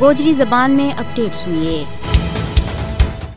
گوجری زبان میں اپڈیٹ سنیے۔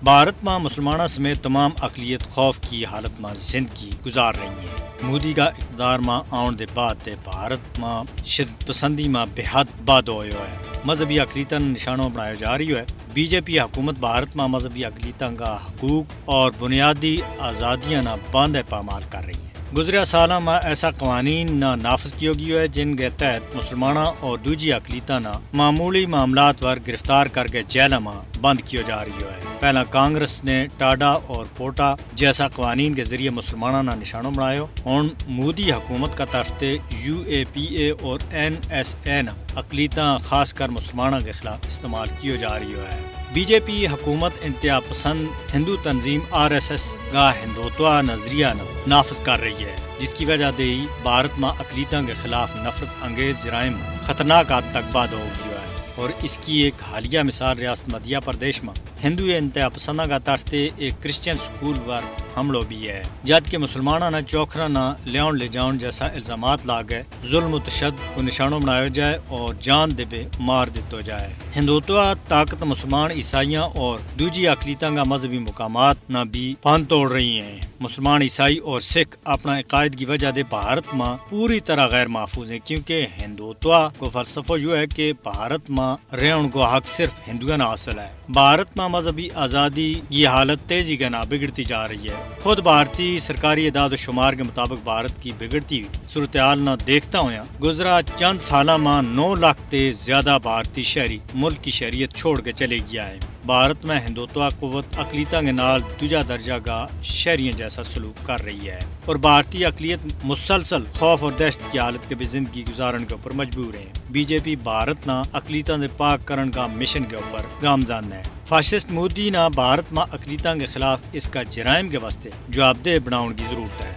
بھارت میں مسلمانوں سمیت تمام اقلیت خوف کی حالت میں زندگی گزار رہی ہیں۔ مودی کا اقتدار میں آن دے بعد بھارت میں شدت پسندی میں بے حد باد ہوئے ہے۔ مذہبی اقلیتاں نشانوں بنایا جا رہی ہے۔ بی جے پی حکومت بھارت میں مذہبی اقلیتاں کا حقوق اور بنیادی آزادیاں نہ باندھ پامال کر رہی ہے۔ گزرے سالوں میں ایسا قوانین نہ نافذ کیا گیا ہے جن کے تحت مسلمانوں اور دوجی اقلیتاں نہ معمولی معاملات پر گرفتار کر کے جیل میں بند کیا جا رہی ہے۔ پہلا کانگریس نے ٹاڈا اور پوٹا جیسا قوانین کے ذریعے مسلمانوں نہ نشانوں بنایا۔ ہوں مودی حکومت کا طرف سے UAPA اور NSA نہ اقلیتاں خاص کر مسلمانوں کے خلاف استعمال کیا جا رہی ہے۔ بی جے پی حکومت انتہا پسند ہندو تنظیم RSS کا ہندوتوا نظریہ نافذ کر رہی ہے، جس کی وجہ سے بھارت میں اقلیتوں کے خلاف نفرت انگیز جرائم خطرناک حد تک باد ہو گیا ہے۔ اور اس کی ایک حالیہ مثال ریاست مدھیہ پردیش میں ہندو انتہا پسندوں کا طرف سے ایک کرسچن سکول پر حملوں بھی ہے، جبکہ مسلمانوں نے چوکھرا نہ لے جاؤن جیسا الزامات لا گئے، ظلم و تشدد کو نشانوں بنایا جائے اور جان دے مار دیتا جائے۔ ہندوتوا طاقت مسلمان عیسائیوں اور دوجی اقلیتوں کا مذہبی مقامات نہ بھی پان توڑ رہی ہیں۔ مسلمان عیسائی اور سکھ اپنا عقائد کی وجہ سے بھارت میں پوری طرح غیر محفوظ ہیں، کیونکہ ہندوتوا کو فلسفہ جو ہے کہ بھارت میں رہن کو حق صرف ہندوؤں نے حاصل ہے۔ بھارت میں مذہبی آزادی کی حالت تیزی کے نہ بگڑتی جا رہی ہے۔ خود بھارتی سرکاری اعداد و شمار کے مطابق بھارت کی بگڑتی صورتحال نہ دیکھتا ہوا گزرا چند سالہ میں 9 لاکھ سے زیادہ بھارتی شہری ملک کی شہریت چھوڑ کے چلے گیا ہے۔ بھارت میں ہندوتوا قوت اقلیتوں کے نال دوجا درجہ کا شہریوں جیسا سلوک کر رہی ہے، اور بھارتی اقلیت مسلسل خوف اور دہشت کی حالت کے بھی زندگی گزارنے کے اوپر مجبور ہیں۔ بی جے پی بھارت نہ اقلیتوں سے پاک کرن کا مشن کے اوپر گامزن ہے۔ فاشسٹ مودی نہ بھارت میں اقلیتوں کے خلاف اس کا جرائم کے واسطے جواب دہ بناؤن کی ضرورت ہے۔